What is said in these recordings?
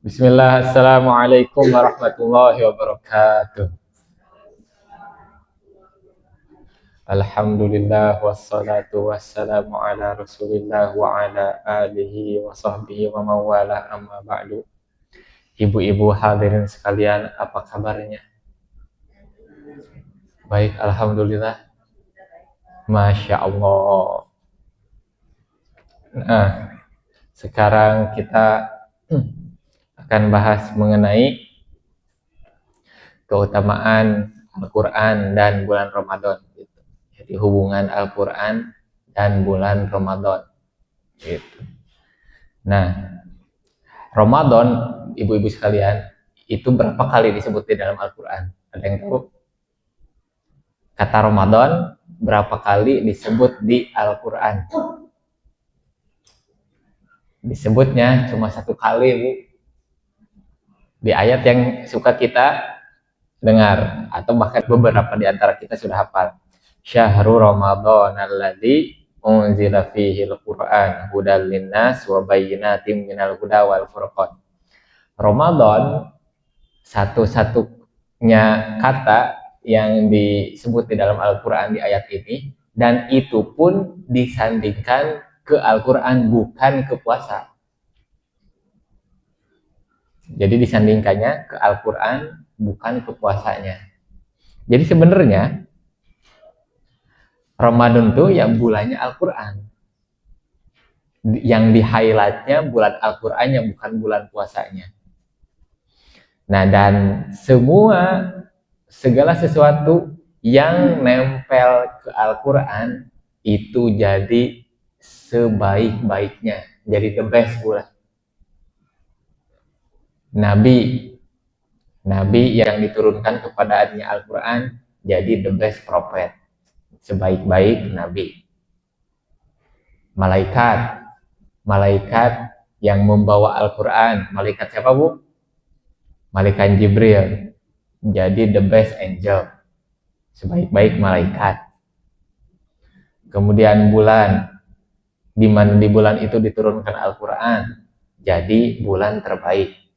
Bismillah, Assalamualaikum warahmatullahi wabarakatuh. Alhamdulillah, wassalatu wassalamu ala rasulillah wa ala alihi wa sahbihi wa mawala amma ba'du. Ibu-ibu hadirin sekalian, apa kabarnya? Baik, Alhamdulillah. Masya Allah. Nah, sekarang kita akan bahas mengenai keutamaan Al-Quran dan bulan Ramadan. Jadi hubungan Al-Quran dan bulan Ramadan. Gitu. Nah, Ramadan, ibu-ibu sekalian, itu berapa kali disebut di dalam Al-Quran? Ada yang tahu? Kata Ramadan berapa kali disebut di Al-Quran? Disebutnya cuma satu kali, Bu. Di ayat yang suka kita dengar, atau bahkan beberapa di antara kita sudah hafal. Syahrul Ramadan alladzi unzila fihi al-Qur'an hudal linnas wa bayyinatin minal huda wal furqan. Ramadan satu-satunya kata yang disebut di dalam Al-Quran di ayat ini, dan itu pun disandingkan ke Al-Quran, bukan ke puasa. Jadi disandingkannya ke Al-Quran, bukan ke puasanya. Jadi sebenarnya Ramadan tuh ya bulannya Al-Quran. Yang di highlightnya bulan Al-Qurannya, bukan bulan puasanya. Nah, dan segala sesuatu yang nempel ke Al-Quran itu jadi sebaik-baiknya, jadi the best pula. Nabi yang diturunkan kepadanya Al-Quran jadi the best prophet, sebaik-baik Nabi. Malaikat yang membawa Al-Quran, malaikat siapa, Bu? Malaikat Jibril, jadi the best angel, sebaik-baik malaikat. Kemudian bulan, di mana di bulan itu diturunkan Al-Quran, jadi bulan terbaik.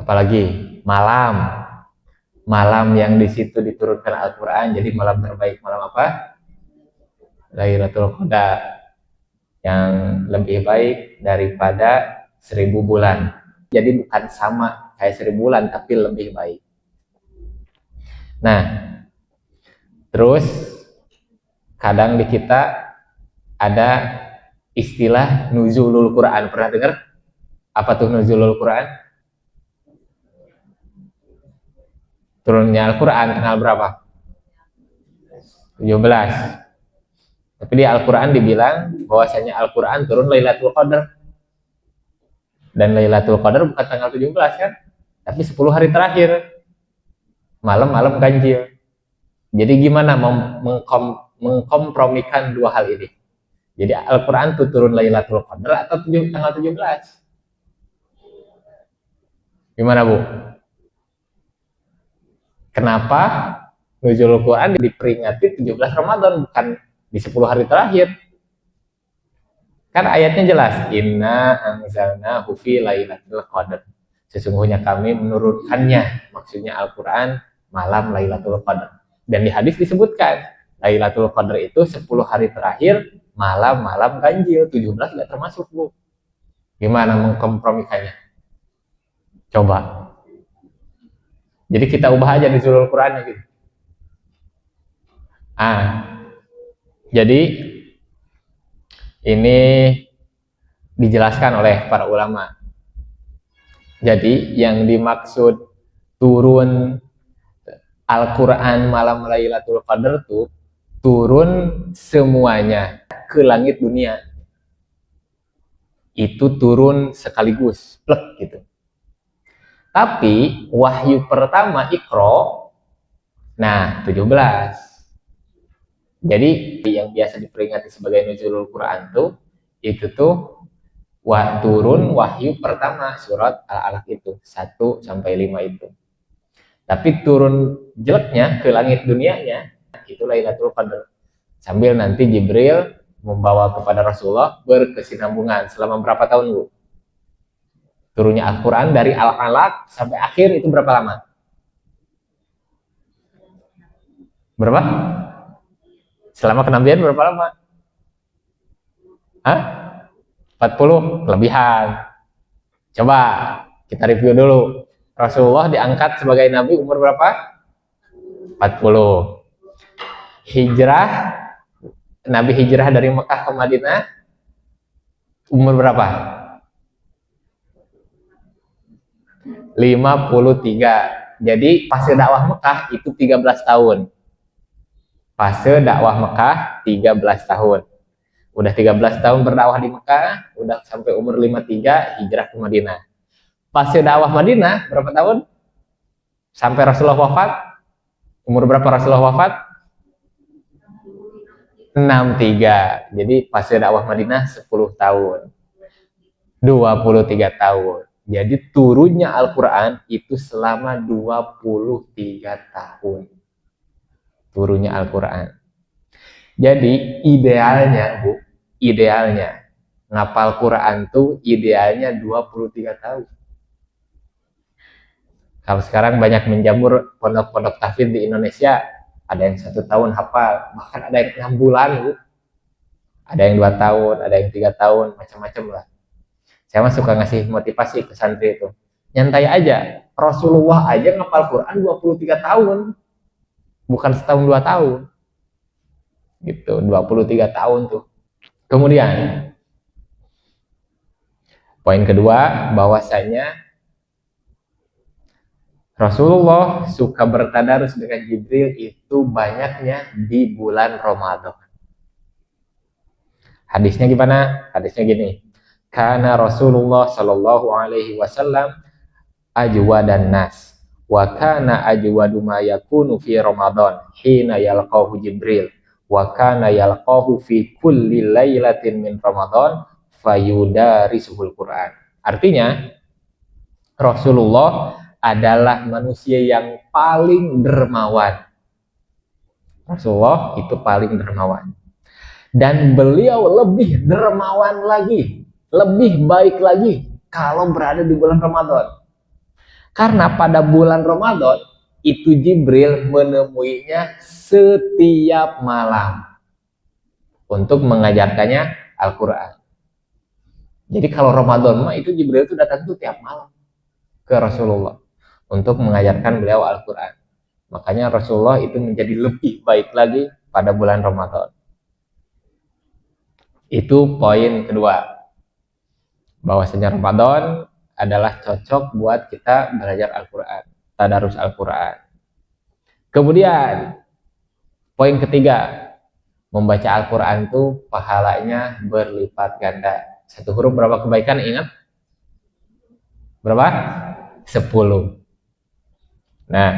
Apalagi malam yang di situ diturunkan Al-Quran, jadi malam terbaik. Malam apa? Lailatul Qadar, yang lebih baik daripada 1000 bulan. Jadi bukan sama kayak 1000 bulan, tapi lebih baik. Nah, terus kadang di kita ada istilah nuzulul Quran. Pernah dengar? Apa tuh nuzulul Quran? Turunnya Al-Quran tanggal berapa? 17. Tapi di Al-Quran dibilang bahwasanya Al-Quran turun Lailatul Qadar. Dan Lailatul Qadar bukan tanggal 17 kan? Tapi 10 hari terakhir. Malam-malam ganjil. Jadi gimana mengkompromikan dua hal ini? Jadi Al-Quran itu turun Lailatul Qadar atau tanggal 17? Gimana, Bu? Kenapa nuzulul Quran diperingati 17 Ramadan, bukan di 10 hari terakhir? Kan ayatnya jelas, inna anzalnahu fi lailatul qadar. Sesungguhnya kami menurunkannya, maksudnya Al-Quran malam Lailatul Qadar. Dan di hadis disebutkan, Lailatul Qadar itu 10 hari terakhir, malam-malam ganjil, 17 nggak termasuk, Bu. Gimana mengkompromikannya? Coba. Jadi kita ubah aja di Nuzulul Quran gitu. Jadi ini dijelaskan oleh para ulama. Jadi yang dimaksud turun Al-Quran malam Lailatul Qadar itu turun semuanya ke langit dunia. Itu turun sekaligus, plek gitu. Tapi wahyu pertama Iqra, nah 17. Jadi yang biasa diperingati sebagai nuzulul Quran itu tuh turun wahyu pertama surat Al-Alaq itu 1 sampai 5 itu. Tapi turun jeleknya ke langit dunianya itu Lailatul Qadar. Sambil nanti Jibril membawa kepada Rasulullah berkesinambungan selama berapa tahun, Bu? Turunnya Al-Quran dari Al-Alaq sampai akhir itu berapa lama? Berapa? Selama kenabian berapa lama? Hah? 40? Kelebihan. Coba kita review dulu. Rasulullah diangkat sebagai nabi umur berapa? 40. Hijrah, Nabi hijrah dari Mekah ke Madinah umur berapa? 53. Jadi fase dakwah Mekah itu 13 tahun. Fase dakwah Mekah 13 tahun. Udah 13 tahun berdakwah di Mekah, udah sampai umur 53 hijrah ke Madinah. Fase dakwah Madinah berapa tahun? Sampai Rasulullah wafat. Umur berapa Rasulullah wafat? 63. Jadi fase dakwah Madinah 10 tahun. 23 tahun. Jadi turunnya Al-Quran itu selama 23 tahun. Turunnya Al-Quran. Jadi idealnya, Bu, idealnya ngapal Quran tuh idealnya 23 tahun. Kalau sekarang banyak menjamur pondok-pondok tahfidz di Indonesia, ada yang 1 tahun hafal, bahkan ada yang 6 bulan, Bu. Ada yang 2 tahun, ada yang 3 tahun, macam-macam lah. Saya mah suka ngasih motivasi ke santri itu. Nyantai aja. Rasulullah aja ngapal Quran 23 tahun. Bukan setahun 2 tahun. Gitu, 23 tahun tuh. Kemudian, poin kedua, bahwasanya Rasulullah suka bertadarus dengan Jibril itu banyaknya di bulan Ramadan. Hadisnya gimana? Hadisnya gini. Karena Rasulullah Shallallahu Alaihi Wasallam ajwadan nas wa kana ajwadu ma yakunu fi Ramadan hina yalqahu Jibril wa kana yalqahu fi kulli lailatin min Ramadan fayudarisuhul Quran. Artinya Rasulullah adalah manusia yang paling dermawan. Rasulullah itu paling dermawan. Dan beliau lebih dermawan lagi, lebih baik lagi kalau berada di bulan Ramadan. Karena pada bulan Ramadan itu Jibril menemuinya setiap malam untuk mengajarkannya Al-Quran. Jadi kalau Ramadan mah itu Jibril itu datang tuh tiap malam ke Rasulullah untuk mengajarkan beliau Al-Quran. Makanya Rasulullah itu menjadi lebih baik lagi pada bulan Ramadan. Itu poin kedua. Bahwasanya Ramadan adalah cocok buat kita belajar Al-Quran, tadarus Al-Quran. Kemudian, poin ketiga, membaca Al-Quran itu pahalanya berlipat ganda. 1 huruf berapa kebaikan, ingat? Berapa? 10. Nah,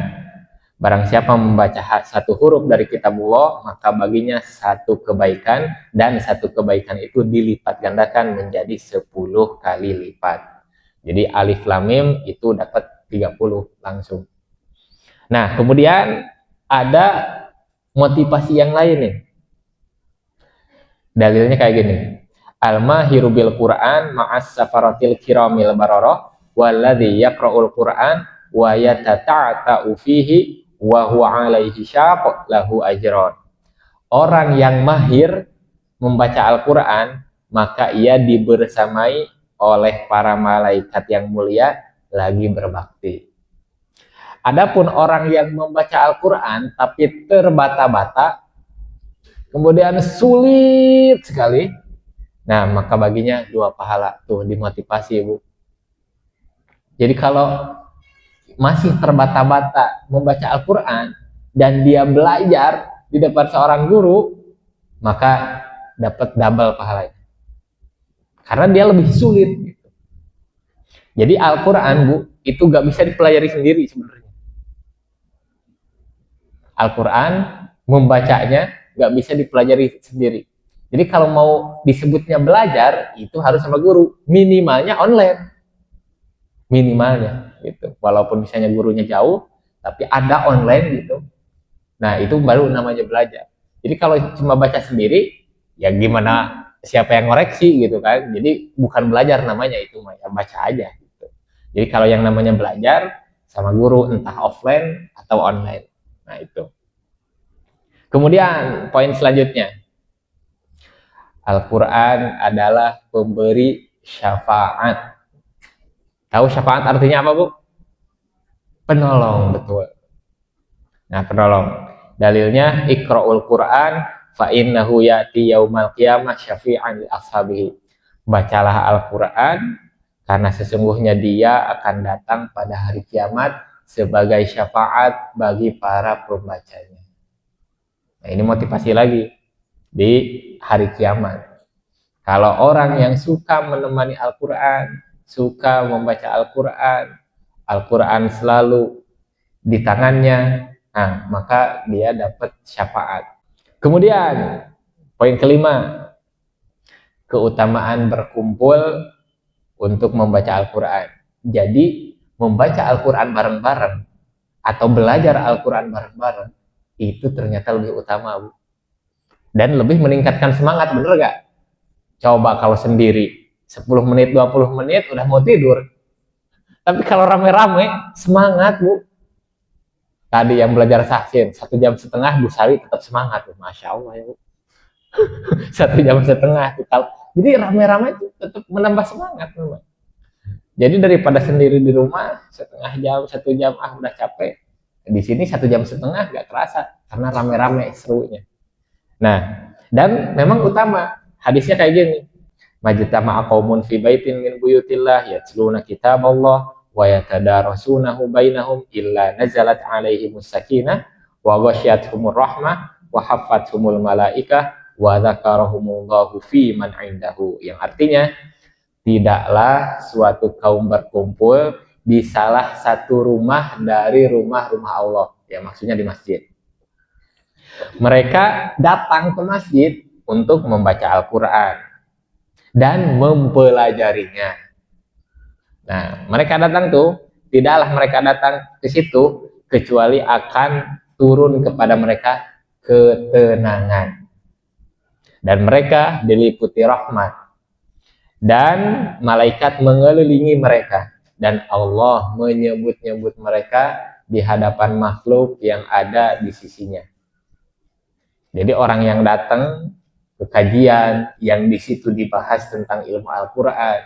barang siapa membaca 1 huruf dari kitabullah, maka baginya 1 kebaikan, dan 1 kebaikan itu dilipat gandakan menjadi 10 kali lipat. Jadi alif lam mim itu dapat 30 langsung. Nah, kemudian ada motivasi yang lain nih. Dalilnya kayak gini. Al-mahiru bil Qur'an ma'as safaratil kiramil bararah walladzi yaqra'ul Qur'an wa yatata'ta'u fihi wa huwa 'alaihi syaq lahu ajran. Orang yang mahir membaca Al-Qur'an, maka ia dibersamai oleh para malaikat yang mulia lagi berbakti. Adapun orang yang membaca Al-Quran tapi terbata-bata, kemudian sulit sekali, nah maka baginya 2 pahala. Tuh dimotivasi, Bu. Jadi kalau masih terbata-bata membaca Al-Quran dan dia belajar di depan seorang guru, maka dapat double pahalanya. Karena dia lebih sulit. Jadi Al-Quran, Bu, itu gak bisa dipelajari sendiri sebenarnya. Al-Quran membacanya gak bisa dipelajari sendiri. Jadi kalau mau disebutnya belajar, itu harus sama guru. Minimalnya online. Minimalnya gitu. Walaupun misalnya gurunya jauh, tapi ada online gitu. Nah, itu baru namanya belajar. Jadi kalau cuma baca sendiri, ya gimana siapa yang ngoreksi gitu kan. Jadi bukan belajar namanya itu, ya baca aja gitu. Jadi kalau yang namanya belajar sama guru entah offline atau online. Nah, itu. Kemudian poin selanjutnya, Al-Quran adalah pemberi syafaat. Tahu syafaat artinya apa, Bu? Penolong, betul. Nah, penolong. Dalilnya Iqra'ul Quran fa innahu ya'ti yaumal qiyamah syafi'an li ashabihi. Bacalah Al-Quran karena sesungguhnya dia akan datang pada hari kiamat sebagai syafaat bagi para pembacanya. Nah, ini motivasi lagi di hari kiamat. Kalau orang yang suka menemani Al-Quran, suka membaca Al-Quran, Al-Quran selalu di tangannya, nah, maka dia dapat syafaat. Kemudian, poin kelima, keutamaan berkumpul untuk membaca Al-Quran. Jadi, membaca Al-Quran bareng-bareng atau belajar Al-Quran bareng-bareng, itu ternyata lebih utama, Bu. Dan lebih meningkatkan semangat, bener gak? Coba kalau sendiri, 10 menit, 20 menit udah mau tidur. Tapi kalau rame-rame, semangat, Bu. Tadi yang belajar sahsin 1,5 jam Bu Sari tetap semangat, Bu. Masya Allah ya, Bu. 1,5 jam. Jadi rame-rame itu tetap menambah semangat, Bu. Jadi daripada sendiri di rumah 1,5 jam, 1 jam udah capek. Di sini 1,5 jam gak kerasa karena rame-rame serunya. Nah, dan memang utama hadisnya kayak gini. Majtama'a qaumun fi baitin min buyutillah yatluna kitaballah wa yatadarasunahu bainahum illa nazalat alaihimus sakinah wa ghasyiyatuhumur rahmah wa haffathumul malaikah wa dzakarahumullahu fi man indahu. Yang artinya, tidaklah suatu kaum berkumpul di salah satu rumah dari rumah-rumah Allah. Ya, maksudnya di masjid. Mereka datang ke masjid untuk membaca Al-Quran dan mempelajarinya. Nah, mereka datang tuh, tidaklah mereka datang ke situ kecuali akan turun kepada mereka ketenangan. Dan mereka diliputi rahmat. Dan malaikat mengelilingi mereka. Dan Allah menyebut-nyebut mereka di hadapan makhluk yang ada di sisinya. Jadi orang yang datang ke kajian yang di situ dibahas tentang ilmu Al-Quran,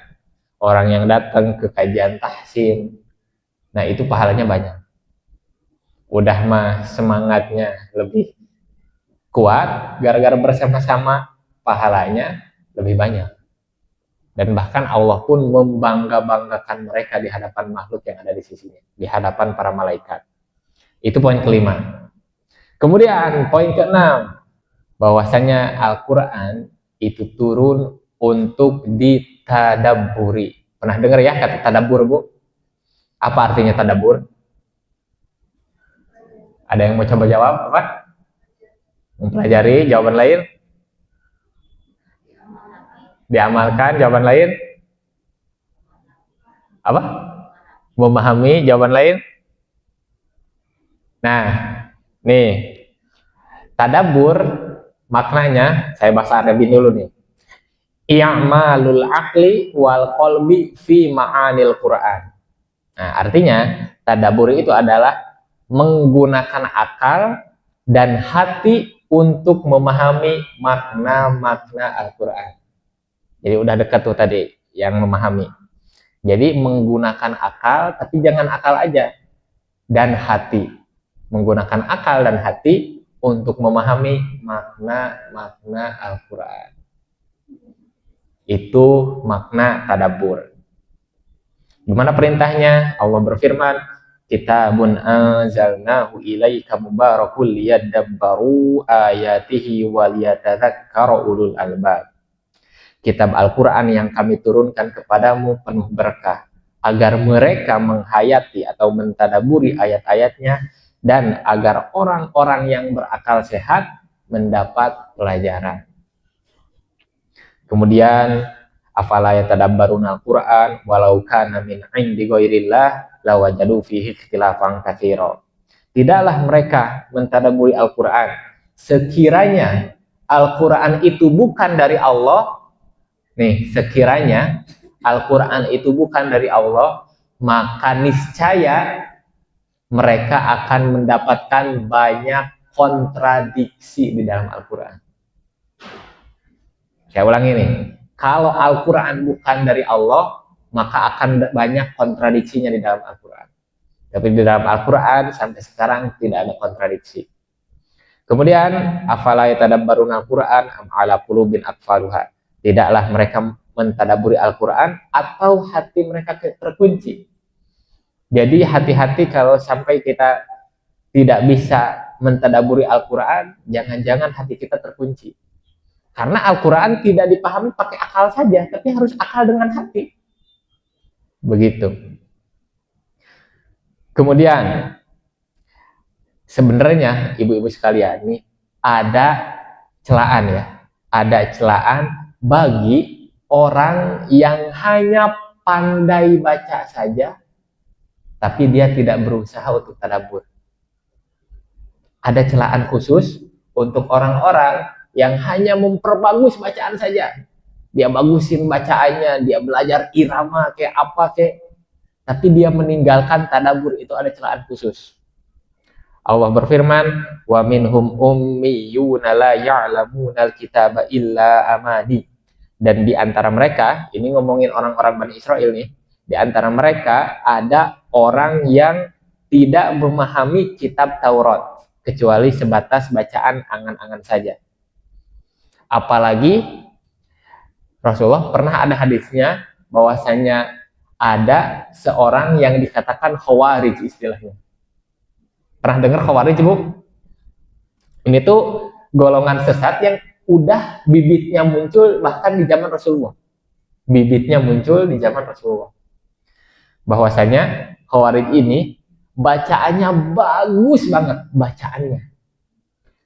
orang yang datang ke kajian tahsin, nah itu pahalanya banyak. Udah mah semangatnya lebih kuat, gara-gara bersama-sama pahalanya lebih banyak. Dan bahkan Allah pun membangga-banggakan mereka di hadapan makhluk yang ada di sisinya, di hadapan para malaikat. Itu poin kelima. Kemudian poin keenam, bahwasanya Al-Quran itu turun untuk ditadabburi. Pernah dengar ya kata tadabbur, Bu? Apa artinya tadabbur? Ada yang mau coba jawab? Apa? Mempelajari. Jawaban lain? Diamalkan. Jawaban lain? Apa? Memahami. Jawaban lain? Nah, nih, tadabbur maknanya, saya bahasa Arabin dulu nih. I'malul aqli wal qalbi fi ma'anil Qur'an. Nah, artinya tadabbur itu adalah menggunakan akal dan hati untuk memahami makna-makna Al-Quran. Jadi udah dekat tuh tadi yang memahami. Jadi menggunakan akal, tapi jangan akal aja, dan hati. Menggunakan akal dan hati untuk memahami makna-makna Al-Quran. Itu makna tadabbur. Gimana perintahnya? Allah berfirman, Kitabun anzalnahu ilaika mubarakul liyadabbaru ayatihi waliyatadzakkara ulul albab. Kitab Al-Quran yang kami turunkan kepadamu penuh berkah, agar mereka menghayati atau mentadaburi ayat-ayatnya, dan agar orang-orang yang berakal sehat mendapat pelajaran. Kemudian, afala yatadabbaruna al-Quran walau kana min indi ghairillah lawajadu fihi ikhtilafan katsira. Tidaklah mereka mentadabburi Al-Quran sekiranya Al-Quran itu bukan dari Allah. Nih, sekiranya Al-Quran itu bukan dari Allah, maka niscaya mereka akan mendapatkan banyak kontradiksi di dalam Al-Quran. Saya ulangi nih, kalau Al-Quran bukan dari Allah, maka akan banyak kontradiksinya di dalam Al-Quran. Tapi di dalam Al-Quran sampai sekarang tidak ada kontradiksi. Kemudian, afala yatadabbaruna Al-Quran am ala qulubin aqfaluha. Tidaklah mereka mentadaburi Al-Quran atau hati mereka terkunci. Jadi hati-hati kalau sampai kita tidak bisa mentadaburi Al-Quran, jangan-jangan hati kita terkunci. Karena Al-Quran tidak dipahami pakai akal saja, tapi harus akal dengan hati. Begitu. Kemudian, sebenarnya ibu-ibu sekalian, ini ada celaan ya. Ada celaan bagi orang yang hanya pandai baca saja, tapi dia tidak berusaha untuk tadabbur. Ada celaan khusus untuk orang-orang yang hanya memperbagus bacaan saja. Dia bagusin bacaannya, dia belajar irama kayak apa kayak, tapi dia meninggalkan tadabbur, itu ada celaan khusus. Allah berfirman, wa minhum ummiyuna la ya'lamunal kitaba illa amani. Dan di antara mereka, ini ngomongin orang-orang Bani Israel nih, di antara mereka ada orang yang tidak memahami kitab Taurat, kecuali sebatas bacaan angan-angan saja. Apalagi Rasulullah pernah ada hadisnya bahwasanya ada seorang yang dikatakan khawarij istilahnya. Pernah dengar khawarij, Bu? Ini tuh golongan sesat yang udah bibitnya muncul bahkan di zaman Rasulullah. Bibitnya muncul di zaman Rasulullah. Bahwasanya khawarij ini bacaannya bagus banget, bacaannya.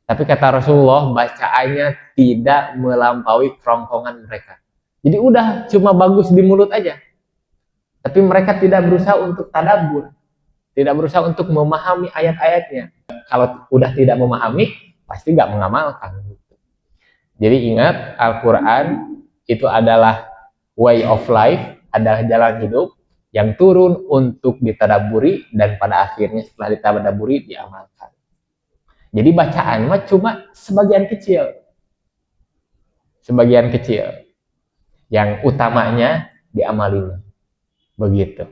Tapi kata Rasulullah, bacaannya tidak melampaui kerongkongan mereka. Jadi udah cuma bagus di mulut aja. Tapi mereka tidak berusaha untuk tadabbur, tidak berusaha untuk memahami ayat-ayatnya. Kalau udah tidak memahami, pasti nggak mengamalkan. Jadi ingat, Al-Quran itu adalah way of life, adalah jalan hidup yang turun untuk ditadabburi dan pada akhirnya setelah ditadabburi diamalkan. Jadi bacaan mah cuma sebagian kecil. Sebagian kecil. Yang utamanya diamalinya. Begitu.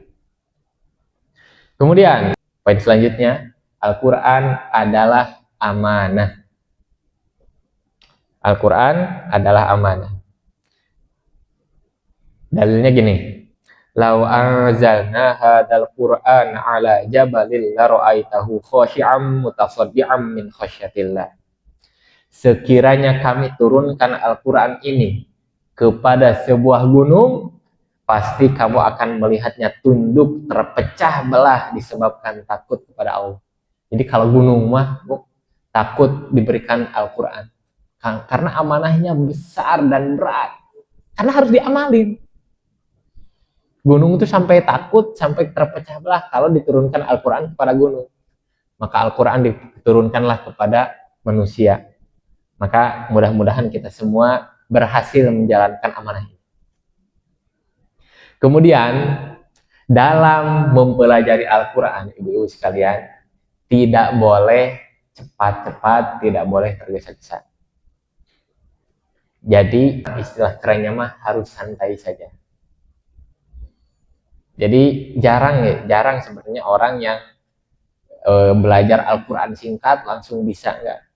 Kemudian, poin selanjutnya, Al-Quran adalah amanah. Al-Quran adalah amanah. Dalilnya gini, lau anzalna hadzal Qur'an ala jabalin la ra'aitahu khashi'an mutasaddian min khasyatillah. Sekiranya kami turunkan Al-Quran ini kepada sebuah gunung, pasti kamu akan melihatnya tunduk terpecah belah disebabkan takut kepada Allah. Jadi kalau gunung mah takut diberikan Al-Quran, karena amanahnya besar dan berat, karena harus diamalin. Gunung itu sampai takut, sampai terpecah belah kalau diturunkan Al-Quran kepada gunung. Maka Al-Quran diturunkanlah kepada manusia. Maka mudah-mudahan kita semua berhasil menjalankan amanah ini. Kemudian, dalam mempelajari Al-Quran, ibu-ibu sekalian, tidak boleh cepat-cepat, tidak boleh tergesa-gesa. Jadi, istilah kerennya mah harus santai saja. Jadi jarang sebenarnya orang yang belajar Al-Quran singkat langsung bisa, enggak.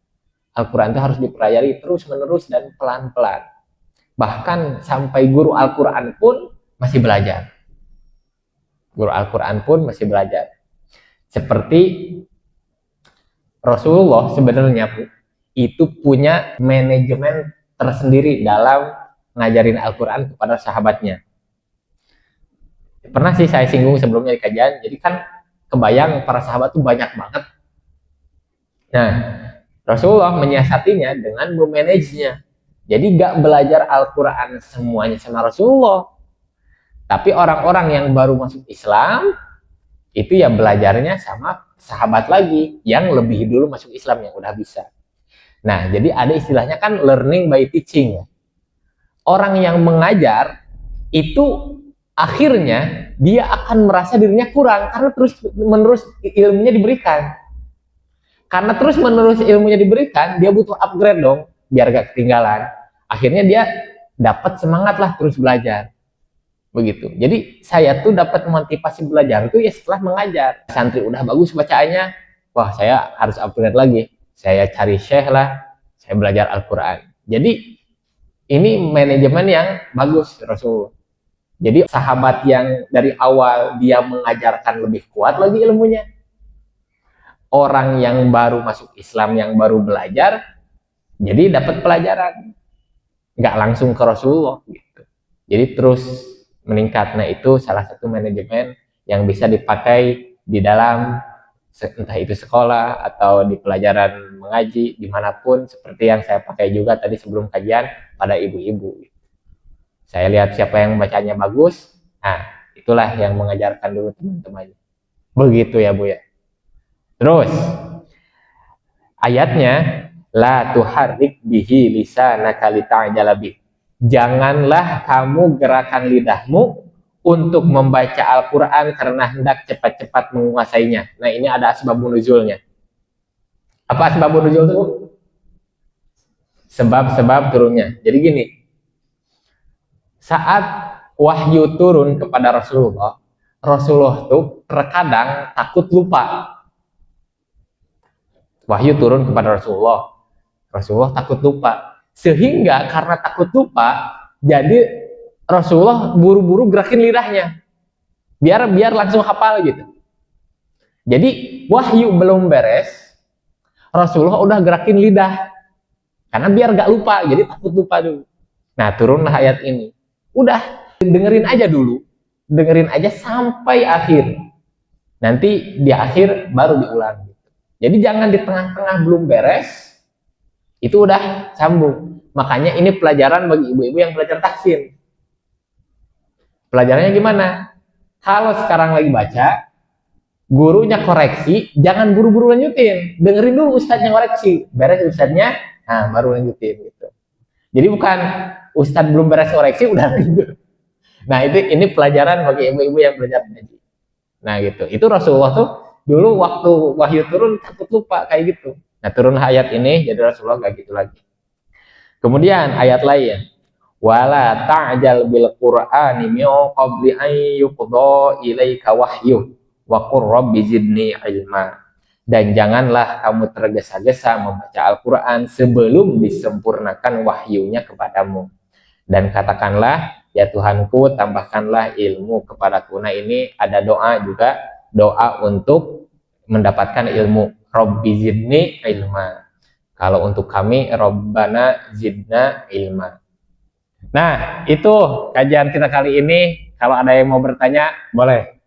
Al-Quran itu harus dipelajari terus-menerus dan pelan-pelan. Bahkan sampai guru Al-Quran pun masih belajar. Guru Al-Quran pun masih belajar. Seperti Rasulullah sebenarnya itu punya manajemen tersendiri dalam ngajarin Al-Quran kepada sahabatnya. Pernah sih saya singgung sebelumnya di kajian, jadi kan kebayang para sahabat tuh banyak banget. Nah, Rasulullah menyiasatinya dengan memanagenya. Jadi gak belajar Al-Quran semuanya sama Rasulullah. Tapi orang-orang yang baru masuk Islam, itu ya belajarnya sama sahabat lagi, yang lebih dulu masuk Islam, yang udah bisa. Nah, jadi ada istilahnya kan learning by teaching. Orang yang mengajar, itu akhirnya dia akan merasa dirinya kurang karena terus menerus ilmunya diberikan. Karena terus menerus ilmunya diberikan, dia butuh upgrade dong, biar gak ketinggalan. Akhirnya dia dapat semangat lah terus belajar. Begitu. Jadi saya tuh dapat motivasi belajar tuh ya setelah mengajar. Santri udah bagus bacaannya, wah saya harus upgrade lagi. Saya cari syekh lah, saya belajar Al-Quran. Jadi ini manajemen yang bagus Rasul. Jadi sahabat yang dari awal dia mengajarkan lebih kuat lagi ilmunya. Orang yang baru masuk Islam, yang baru belajar, jadi dapat pelajaran. Nggak langsung ke Rasulullah gitu. Jadi terus meningkat. Nah itu salah satu manajemen yang bisa dipakai di dalam entah itu sekolah atau di pelajaran mengaji dimanapun, seperti yang saya pakai juga tadi sebelum kajian pada ibu-ibu. Saya lihat siapa yang bacanya bagus, nah itulah yang mengajarkan dulu teman-temannya. Begitu ya Bu ya. Terus ayatnya la tuharrik bihi lisanaka lita'jala bih. Janganlah kamu gerakan lidahmu untuk membaca Al-Quran karena hendak cepat-cepat menguasainya. Nah ini ada asbabun nuzulnya. Apa asbabun nuzul itu? Sebab-sebab turunnya. Jadi gini, saat wahyu turun kepada Rasulullah, Rasulullah tuh terkadang takut lupa. Wahyu turun kepada Rasulullah, Rasulullah takut lupa. Sehingga karena takut lupa, jadi Rasulullah buru-buru gerakin lidahnya. Biar langsung hafal gitu. Jadi wahyu belum beres, Rasulullah udah gerakin lidah. Karena biar gak lupa, jadi takut lupa dulu. Nah turunlah ayat ini. Udah, dengerin aja dulu. Dengerin aja sampai akhir. Nanti di akhir baru diulang. Jadi jangan di tengah-tengah belum beres, itu udah sambung. Makanya ini pelajaran bagi ibu-ibu yang belajar tahsin. Pelajarannya gimana? Kalau sekarang lagi baca, gurunya koreksi, jangan buru-buru lanjutin. Dengerin dulu ustadznya koreksi. Beres ustadznya, nah baru lanjutin gitu. Jadi bukan ustadz belum beres koreksi, udah lanjut. Nah ini pelajaran bagi ibu-ibu yang belajar ngaji. Nah gitu. Itu Rasulullah tuh dulu waktu wahyu turun takut lupa kayak gitu. Nah turunlah ayat ini, jadi Rasulullah gak gitu lagi. Kemudian ayat lain, wala ta'jal bil qur'ani min qabli an yuqda ilaika wahyu wa qur rabbi zidni ilma. Dan janganlah kamu tergesa-gesa membaca Al-Quran sebelum disempurnakan wahyunya kepadamu. Dan katakanlah, ya Tuhanku, tambahkanlah ilmu kepadaku. Nah ini ada doa juga, doa untuk mendapatkan ilmu. Rabbi zidni ilma. Kalau untuk kami, Rabbana zidna ilma. Nah itu kajian kita kali ini. Kalau ada yang mau bertanya, boleh.